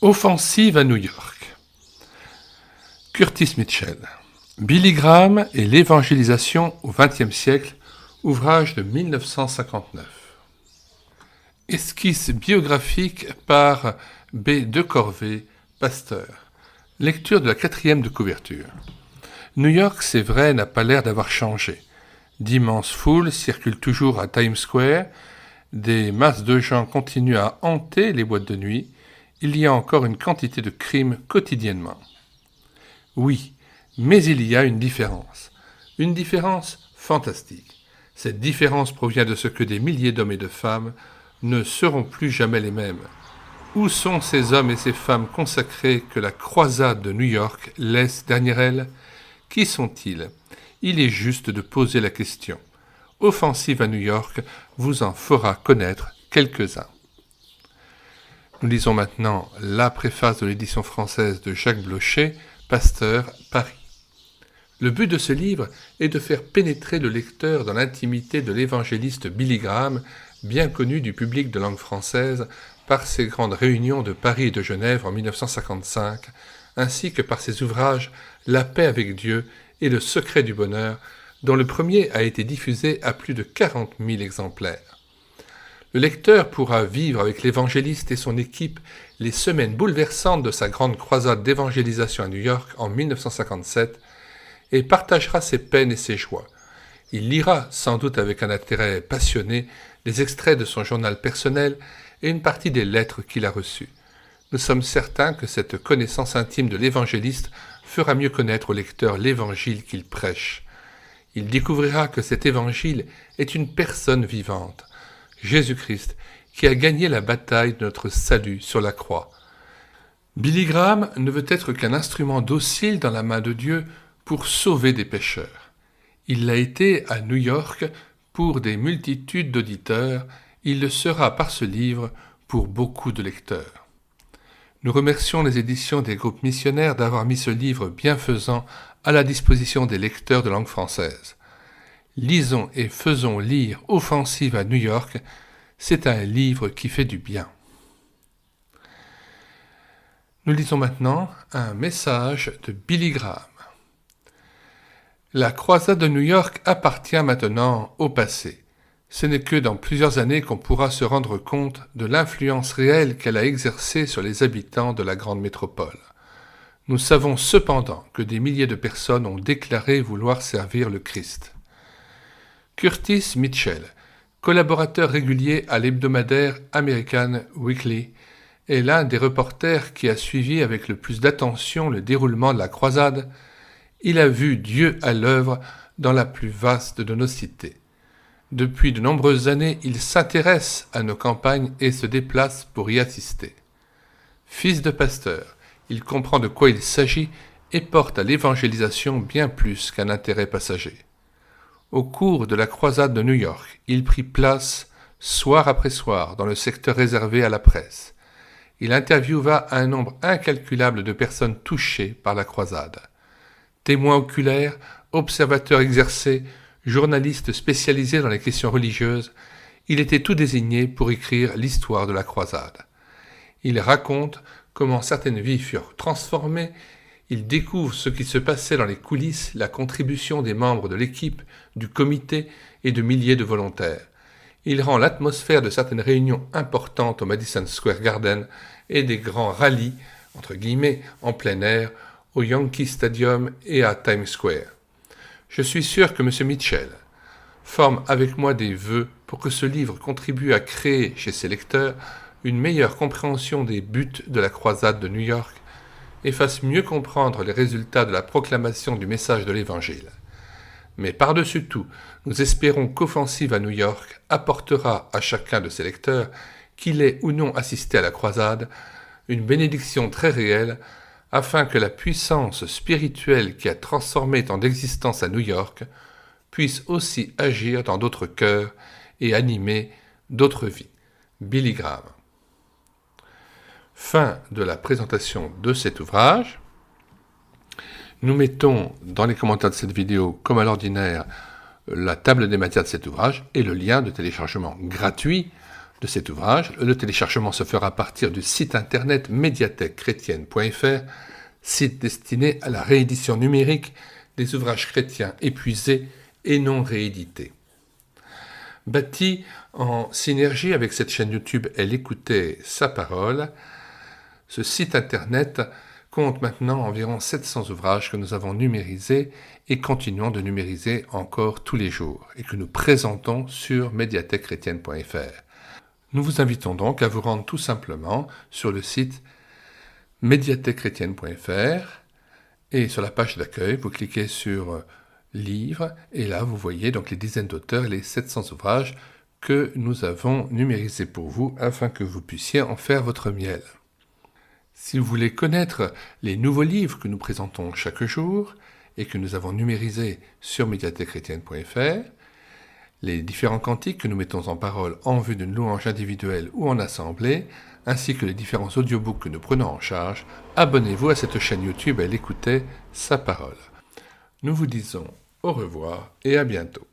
Offensive à New York. Curtis Mitchell. Billy Graham et l'évangélisation au XXe siècle, ouvrage de 1959. Esquisse biographique par B. De Corvée, pasteur. Lecture de la 4e de couverture. New York, c'est vrai, n'a pas l'air d'avoir changé. D'immenses foules circulent toujours à Times Square, des masses de gens continuent à hanter les boîtes de nuit, il y a encore une quantité de crimes quotidiennement. Oui, mais il y a une différence fantastique. Cette différence provient de ce que des milliers d'hommes et de femmes ne seront plus jamais les mêmes. Où sont ces hommes et ces femmes consacrés que la croisade de New York laisse derrière elle? Qui sont-ils? Il est juste de poser la question. Offensive à New York vous en fera connaître quelques-uns. Nous lisons maintenant la préface de l'édition française de Jacques Blocher, pasteur, Paris. Le but de ce livre est de faire pénétrer le lecteur dans l'intimité de l'évangéliste Billy Graham, bien connu du public de langue française par ses grandes réunions de Paris et de Genève en 1955, ainsi que par ses ouvrages La paix avec Dieu et Le secret du bonheur, dont le premier a été diffusé à plus de 40 000 exemplaires. Le lecteur pourra vivre avec l'évangéliste et son équipe les semaines bouleversantes de sa grande croisade d'évangélisation à New York en 1957 et partagera ses peines et ses joies. Il lira, sans doute avec un intérêt passionné, les extraits de son journal personnel et une partie des lettres qu'il a reçues. Nous sommes certains que cette connaissance intime de l'évangéliste fera mieux connaître au lecteur l'évangile qu'il prêche. Il découvrira que cet évangile est une personne vivante, Jésus-Christ, qui a gagné la bataille de notre salut sur la croix. Billy Graham ne veut être qu'un instrument docile dans la main de Dieu pour sauver des pécheurs. Il l'a été à New York pour des multitudes d'auditeurs, il le sera par ce livre pour beaucoup de lecteurs. Nous remercions les éditions des groupes missionnaires d'avoir mis ce livre bienfaisant à la disposition des lecteurs de langue française. Lisons et faisons lire Offensive à New York, c'est un livre qui fait du bien. Nous lisons maintenant un message de Billy Graham. La croisade de New York appartient maintenant au passé. Ce n'est que dans plusieurs années qu'on pourra se rendre compte de l'influence réelle qu'elle a exercée sur les habitants de la grande métropole. Nous savons cependant que des milliers de personnes ont déclaré vouloir servir le Christ. Curtis Mitchell, collaborateur régulier à l'hebdomadaire American Weekly, est l'un des reporters qui a suivi avec le plus d'attention le déroulement de la croisade. Il a vu Dieu à l'œuvre dans la plus vaste de nos cités. Depuis de nombreuses années, il s'intéresse à nos campagnes et se déplace pour y assister. Fils de pasteur, il comprend de quoi il s'agit et porte à l'évangélisation bien plus qu'un intérêt passager. Au cours de la croisade de New York, il prit place, soir après soir, dans le secteur réservé à la presse. Il interviewa un nombre incalculable de personnes touchées par la croisade. Témoins oculaires, observateurs exercés, journaliste spécialisé dans les questions religieuses, il était tout désigné pour écrire l'histoire de la croisade. Il raconte comment certaines vies furent transformées, il découvre ce qui se passait dans les coulisses, la contribution des membres de l'équipe, du comité et de milliers de volontaires. Il rend l'atmosphère de certaines réunions importantes au Madison Square Garden et des grands rallyes, entre guillemets, en plein air, au Yankee Stadium et à Times Square. Je suis sûr que M. Mitchell forme avec moi des vœux pour que ce livre contribue à créer chez ses lecteurs une meilleure compréhension des buts de la croisade de New York et fasse mieux comprendre les résultats de la proclamation du message de l'Évangile. Mais par-dessus tout, nous espérons qu'Offensive à New York apportera à chacun de ses lecteurs, qu'il ait ou non assisté à la croisade, une bénédiction très réelle afin que la puissance spirituelle qui a transformé tant d'existence à New York puisse aussi agir dans d'autres cœurs et animer d'autres vies. Billy Graham. Fin de la présentation de cet ouvrage. Nous mettons dans les commentaires de cette vidéo, comme à l'ordinaire, la table des matières de cet ouvrage et le lien de téléchargement gratuit de cet ouvrage. Le téléchargement se fera à partir du site internet médiathèquechrétienne.fr, site destiné à la réédition numérique des ouvrages chrétiens épuisés et non réédités. Bâti en synergie avec cette chaîne YouTube Elle écoutait sa parole, ce site internet compte maintenant environ 700 ouvrages que nous avons numérisés et continuons de numériser encore tous les jours et que nous présentons sur médiathèquechrétienne.fr. Nous vous invitons donc à vous rendre tout simplement sur le site médiathèquechrétienne.fr et sur la page d'accueil, vous cliquez sur Livres et là vous voyez donc les dizaines d'auteurs et les 700 ouvrages que nous avons numérisés pour vous afin que vous puissiez en faire votre miel. Si vous voulez connaître les nouveaux livres que nous présentons chaque jour et que nous avons numérisés sur médiathèquechrétienne.fr, les différents cantiques que nous mettons en parole en vue d'une louange individuelle ou en assemblée, ainsi que les différents audiobooks que nous prenons en charge, abonnez-vous à cette chaîne YouTube Elle écoutait sa parole. Nous vous disons au revoir et à bientôt.